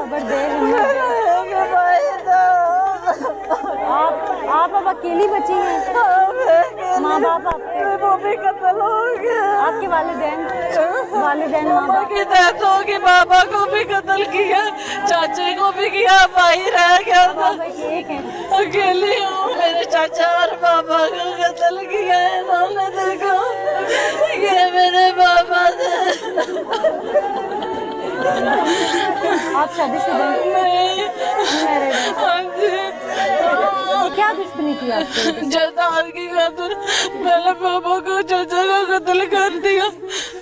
सब्र दे, हिम्मत दे। आप अब अकेली बची हैं, माँ बाप आपके, वो भी कत्ल हो गया। आपके वालिदैन माँ बाप की डेथ होगी, बाबा को भी कत्ल किया, चाचे को भी किया, भाई रह गया था। एक है। अकेली हूँ, मेरे चाचा और बाबा को कत्ल किया है इन्होंने। देखो ये मेरे बाबा थे। आप शादीशुदा हैं? नहीं। अनमैरिड हैं? हाँ जी। क्या दुश्मनी की आपसे? जरदार की खातिर पहले पापा को चाचा को कत्ल कर दिया,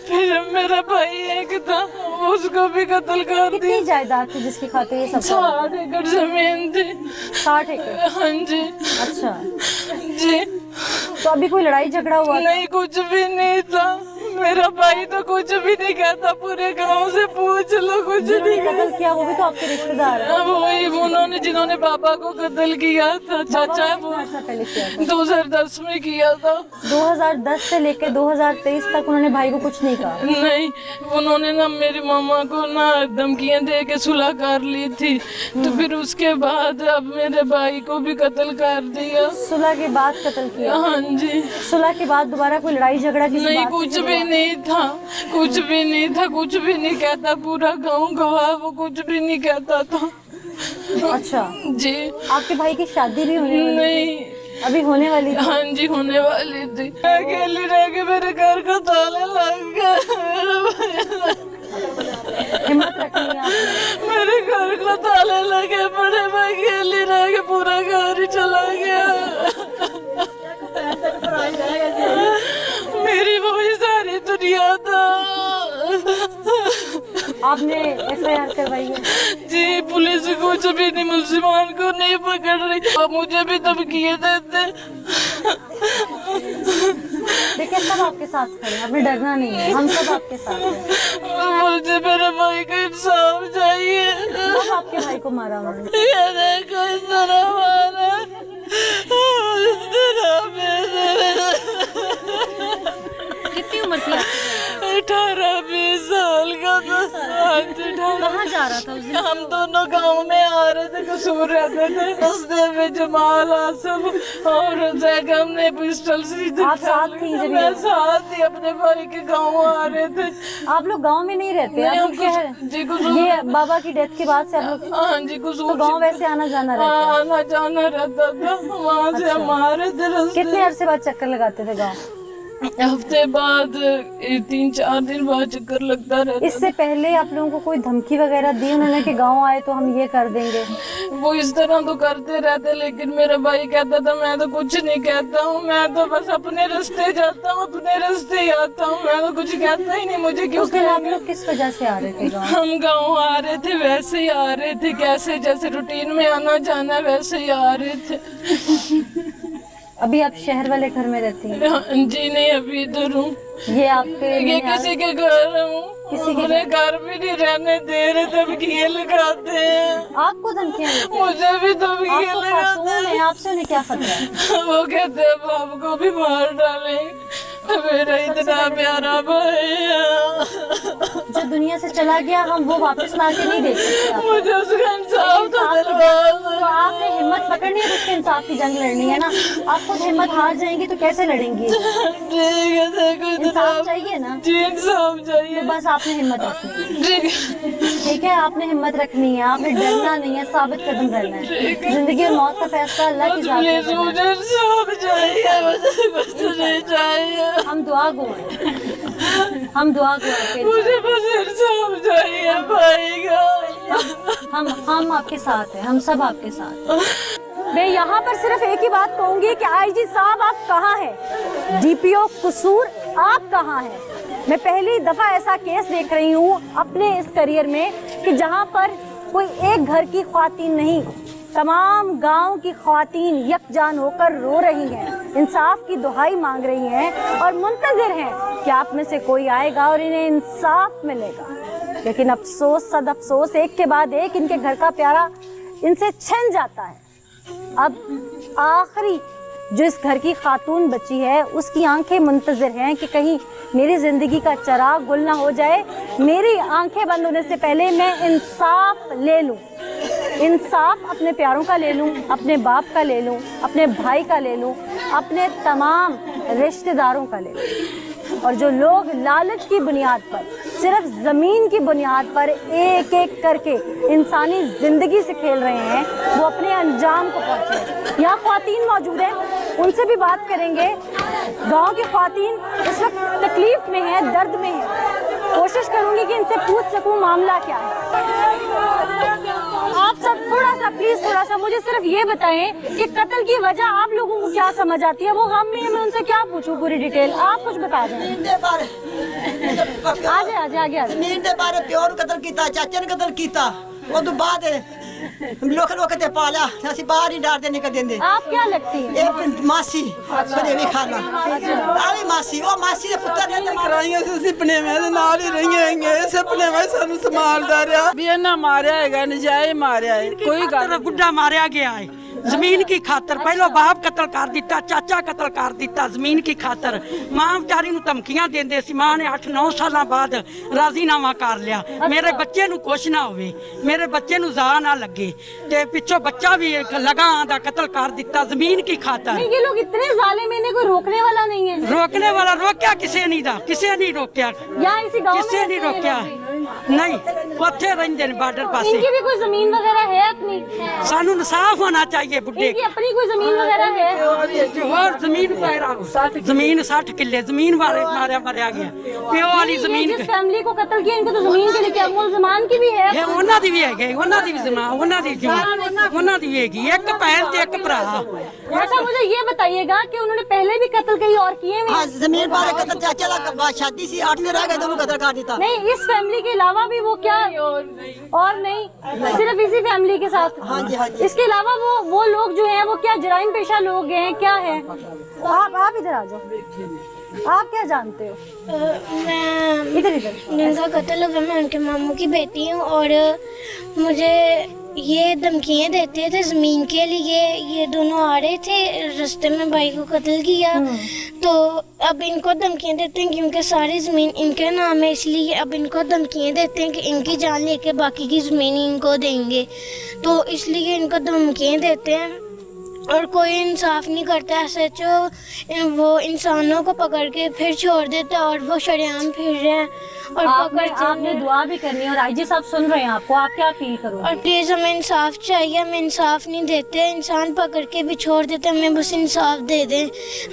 फिर मेरा भाई एक था उसको भी कत्ल कर दिया। कितनी जायदाद थी जिसकी खातिर ये सब? 60 एकड़ जमीन थी। 60 एकड़? हाँ जी। अच्छा जी। तो अभी कोई लड़ाई झगड़ा हुआ था? नहीं, कुछ भी नहीं था। मेरा भाई तो कुछ भी नहीं कहता, पूरे गांव से पूछ लो, कुछ नहीं कत्ल किया वो भी तो आपके रिश्तेदार है। वही उन्होंने जिन्होंने पापा को कत्ल किया था, चाचा वो पहले किया था? 2010 में किया था। 2010 से लेके 2023 तक उन्होंने भाई को कुछ नहीं कहा? नहीं, उन्होंने ना मेरी मामा को ना धमकियां दे के सुलह कर ली थी, तो फिर उसके बाद अब मेरे भाई को भी कत्ल कर दिया। सुलह के बाद कत्ल किया? हाँ जी। सुलह के बाद दोबारा कोई लड़ाई झगड़ा किसी नहीं, बात से कुछ हुआ? भी नहीं था, कुछ भी नहीं था, कुछ भी नहीं कहता, पूरा गांव गवाह, वो कुछ भी नहीं कहता था। अच्छा जी। आपके भाई की शादी भी होने वाली? नहीं, अभी होने वाली थी? हाँ जी, होने वाली थी। अकेली रह के मेरे घर को ताला लग गया। हिम्मत रखनी है आपने। मेरे घर को ताले लगे पड़े, मैं अकेली रह के पूरा घर ही चला गया। मेरी वही सारी दुनिया था। आपने FIR करवाई है? जी, पुलिस कुछ भी नहीं, मुसलमान को नहीं पकड़ रही, अब मुझे भी धमकिए देते। देखिए सब आपके साथ खड़े हैं, आपने डरना नहीं है, हम सब आपके साथ हैं। मुझे मेरे भाई को इंसाफ चाहिए। कब आपके भाई को मारा उन्होंने? ये देखो इस तरह मारा, इस तरह कितनी उम्र थी आपकी? 18-20 साल का था। कहाँ जा रहा था उस दिन? हम दोनों गांव में आ रहे थे, कसूर रहते थे, रास्ते में जमाल आसम और जैगम ने पिस्टल से आप साथ थी जब? मैं साथ थी, अपने भाई के गांव आ रहे थे। आप लोग गांव में नहीं रहते? आप लोग शहर? जी, कसूर। ये बाबा की डेथ के बाद से आप लोग? हाँ जी, तो कसूर। गांव वैसे आना जाना रहता है? आना जाना रहता था, वहाँ से हम आ रहे थे रास्ते। कितने अरसे बाद चक्कर लगाते थे गांव? हफ्ते बाद, 3-4 दिन बाद चक्कर लगता रहता। इससे पहले आप लोगों को कोई धमकी वगैरह दी उन्होंने कि गांव आए तो हम ये कर देंगे? वो इस तरह तो करते रहते, लेकिन मेरा भाई कहता था मैं तो कुछ नहीं कहता हूँ, मैं तो बस अपने रास्ते जाता हूँ, अपने रास्ते ही आता हूँ, मैं तो कुछ कहता ही नहीं, मुझे क्यों उस दिन आप लोग किस वजह से आ रहे थे गांव? हम गाँव आ रहे थे, वैसे ही आ रहे थे, कैसे जैसे रूटीन में आना जाना वैसे ही आ रहे थे। अभी आप शहर वाले घर में रहती हैं? जी नहीं, अभी इधर हूँ। ये आपके ये किसी के घर हूँ, किसी के अपने घर भी नहीं रहने दे रहे, धमकियाँ लगाते हैं। आपको धमकियाँ देते हैं? मुझे भी धमकियाँ आप तो लगाते खातून हैं, आपसे उन्हें क्या खतरा है? वो कहते हैं बाप को भी मार डालेंगे, मेरा इतना प्यारा भाई है। जो दुनिया से चला गया हम वो वापस ला के नहीं देख सकते आपको। मुझे उसका इंसाफ तो इंसाफ की दिलवा जंग- तो आपने हिम्मत पकड़नी है, उसके इंसाफ की जंग लड़नी है ना। आप खुद हिम्मत हार जाएंगी तो कैसे लड़ेंगी? ठीक है, देखो इंसाफ चाहिए ना, जी, इंसाफ चाहिए। तो बस आपने हिम्मत रखनी है। ठीक ठीक है, आपने हिम्मत रखनी है, आपने डरना नहीं है, साबित कदम रहना है। जिंदगी और मौत का फैसला अल्लाह की जात में प्लीज, करना है। मुझे इंसाफ चाहिए, मुझे कुछ नहीं चाहिए, हम दुआ गो हैं, हम दुआ गो हैं। मुझे बस इंसाफ चाहिए भाई का। हम आपके साथ हैं, हम सब आपके साथ हैं। मैं यहाँ पर सिर्फ एक ही बात कहूंगी कि IG साहब आप कहाँ हैं? DPO कसूर आप कहाँ हैं? मैं पहली दफा ऐसा केस देख रही हूँ अपने इस करियर में कि जहाँ पर कोई एक घर की ख्वातीन नहीं, तमाम गांव की ख्वातीन यकजान होकर रो रही हैं, इंसाफ की दुहाई मांग रही हैं और मुंतजिर हैं कि आप में से कोई आएगा और इन्हें इंसाफ मिलेगा। लेकिन अफसोस सद अफसोस, एक के बाद एक इनके घर का प्यारा इनसे छिन जाता है। अब आखिरी जो इस घर की खातून बची है उसकी आंखें मुंतज़िर हैं कि कहीं मेरी ज़िंदगी का चिराग गुल ना हो जाए, मेरी आंखें बंद होने से पहले मैं इंसाफ ले लूं, इंसाफ अपने प्यारों का ले लूं, अपने बाप का ले लूं, अपने भाई का ले लूं, अपने तमाम रिश्तेदारों का ले लूं। और जो लोग लालच की बुनियाद पर, सिर्फ ज़मीन की बुनियाद पर एक एक करके इंसानी ज़िंदगी से खेल रहे हैं, वो अपने अंजाम को पहुँचे। यहाँ ख्वातीन मौजूद हैं, उनसे भी बात करेंगे। गांव की ख्वातीन इस वक्त तकलीफ में है, दर्द में है। कोशिश करूंगी कि इनसे पूछ सकूं मामला क्या है। आप सब थोड़ा सा प्लीज, थोड़ा सा मुझे सिर्फ ये बताएं कि कत्ल की वजह आप लोगों को क्या समझ आती है? वो गम में है, मैं उनसे क्या पूछूं पूरी डिटेल? आप कुछ बता दें। आगे आगे आगे आगे। ज़मीन दे बारे प्योर कत्ल कीता, चाचे ने कत्ल कीता, वो तो बाद लोक लोक ते पाला, असि बाहर ही डाल दे निकल देंदे। आप क्या लगती है? एक मासी बड़े भी खाला आली मासी, वो मासी दे पुੱਤਰ ने ਕਰਾਈਆਂ ਸੀ ਸੁਪਨੇ ਮੈਂ ਇਹਦੇ ਨਾਲ ਹੀ ਰਹੀਆਂ ਹੈਗੇ। ਸੁਪਨੇ ਵਿੱਚ ਸਾਨੂੰ ਸੰਭਾਲਦਾ ਰਿਹਾ ਵੀ ਇਹਨਾਂ ਮਾਰਿਆ ਹੈਗਾ, ਨਜਾਇਜ਼ ਮਾਰਿਆ ਹੈ। ਕੋਈ ਗੱਲ गुड्डा मारिया गया है जमीन की खातर। पहलो बाप कत्ल कर दिता, चाचा कत्ल कर दिता जमीन की खातर। मां बेचारी नूं धमकियां देंदे सी। मां ने 8-9 साल बाद राजीनामा कर लिया, मेरे बच्चे नूं कुछ ना होवे, मेरे बच्चे नूं जा ना लगे, ते पिछों बच्चा भी लगा दा कत्ल कर दिता जमीन की खातर। ये लोग इतने जालिम हैं, इन्हें कोई रोकने वाला नहीं है। रोकने वाला रोकया किसे नहीं दा, किसे नहीं रोकया, यहाँ इसी गांव में किसे नहीं रोकया। नहीं उत्थे रहिंदे ने बॉर्डर पासे। इनकी भी कोई जमीन वगैरह है अपनी? सानू इंसाफ होना चाहिए बुड्ढे। इनकी अपनी कोई जमीन वगैरह है? और जमीन 60 किले जमीन वाले मारिया गया, प्यो वाली जमीन। जिस फैमिली को कत्ल किया इनको तो जमीन के लिए क्या मुलजमान की भी है? है ਉਹਨਾਂ ਦੀ ਵੀ ਹੈਗੇ, ਉਹਨਾਂ ਦੀ ਵੀ ਜ਼ਮੀਨ, ਉਹਨਾਂ ਦੀ ਜ਼ਮੀਨ ਉਹਨਾਂ ਦੀ ਵੀ ਹੈਗੀ। ਇੱਕ ਭੈਣ ਤੇ ਇੱਕ ਭਰਾ। अच्छा मुझे ये बताइएगा कि उन्होंने पहले भी कत्ल कई और किए हुए? हाँ, जमीन पर कत्ल चाचा दा शादी सी 8 दिन रह गए तो उन्होंने कत्ल कर दिता। नहीं, इस फैमिली के अलावा भी वो क्या और नहीं, सिर्फ इसी फैमिली के साथ? हाँ जी, हाँ जी। इसके अलावा वो लोग जो हैं वो क्या जराइम पेशा लोग हैं, क्या है? आप इधर आ जाओ, आप क्या जानते हो? मैं इधर जिनका कत्ल हुआ मैं उनके मामू की बेटी हूँ और मुझे ये धमकियाँ देते थे ज़मीन के लिए। ये दोनों आ रहे थे रास्ते में, भाई को कत्ल किया तो अब इनको धमकियाँ देते हैं क्योंकि सारी ज़मीन इनके नाम है, इसलिए अब इनको धमकियाँ देते हैं कि इनकी जान लेके बाकी की ज़मीन इनको देंगे, तो इसलिए इनको धमकियाँ देते हैं और कोई इंसाफ नहीं करता। SHO वो इंसानों को पकड़ के फिर छोड़ देता और वो शरेआम फिर रहे हैं और आपने दुआ भी करनी है और IG साहब सुन रहे हैं आपको, आप क्या फील करो? और प्लीज़ हमें इंसाफ चाहिए, हमें इंसाफ नहीं देते, इंसान पकड़ के भी छोड़ देते, हमें बस इंसाफ दे दें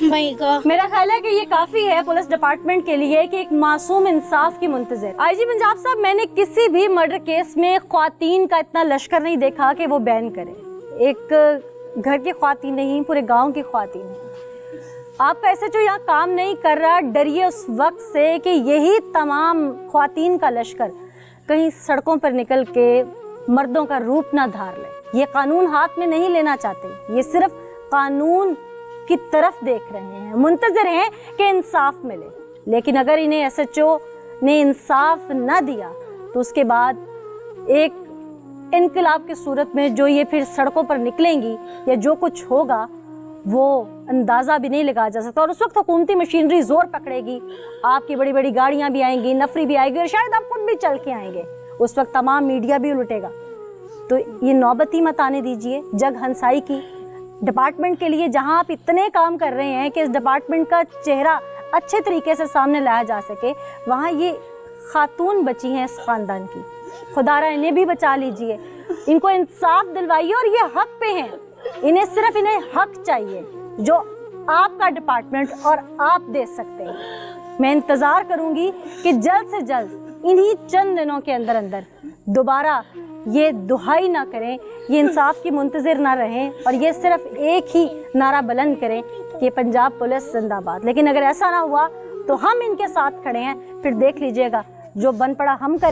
भाई का। मेरा ख्याल है कि ये काफ़ी है पुलिस डिपार्टमेंट के लिए कि एक मासूम इंसाफ की मुंतज़िर। IG पंजाब साहब, मैंने किसी भी मर्डर केस में ख्वातीन का इतना लश्कर नहीं देखा कि वो बैन करे। एक घर की ख्वातीन नहीं, पूरे गांव की ख्वातीन है। आपका SHO यहाँ काम नहीं कर रहा, डरिए उस वक्त से कि यही तमाम ख्वातीन का लश्कर कहीं सड़कों पर निकल के मर्दों का रूप ना धार ले। ये कानून हाथ में नहीं लेना चाहते, ये सिर्फ कानून की तरफ देख रहे हैं, मुंतज़िर हैं कि इंसाफ मिले। लेकिन अगर इन्हें SHO ने इंसाफ न दिया तो उसके बाद एक इनकलाब की सूरत में जो ये फिर सड़कों पर निकलेंगी या जो कुछ होगा वो अंदाज़ा भी नहीं लगाया जा सकता। और उस वक्त हुकूमती मशीनरी ज़ोर पकड़ेगी, आपकी बड़ी बड़ी गाड़ियाँ भी आएंगी, नफरी भी आएगी और शायद आप खुद भी चल के आएंगे। उस वक्त तमाम मीडिया भी उलटेगा। तो ये नौबत ही मत आने दीजिए जग हंसाई की डिपार्टमेंट के लिए, जहाँ आप इतने काम कर रहे हैं कि इस डिपार्टमेंट का चेहरा अच्छे तरीके से सामने लाया जा सके। वहाँ ये खातून बची हैं इस ख़ानदान की, खुदारा इन्हें भी बचा लीजिए, इनको इंसाफ दिलवाइए और ये हक पे हैं। इन्हें सिर्फ हक चाहिए जो आपका डिपार्टमेंट और आप दे सकते हैं। मैं इंतज़ार करूंगी कि जल्द से जल्द इन्हीं चंद दिनों के अंदर अंदर दोबारा ये दुहाई ना करें, ये इंसाफ की मुंतज़िर ना रहें और ये सिर्फ एक ही नारा बुलंद करें कि पंजाब पुलिस जिंदाबाद। लेकिन अगर ऐसा ना हुआ तो हम इनके साथ खड़े हैं, फिर देख लीजिएगा जो बन पड़ा हम करेंगे।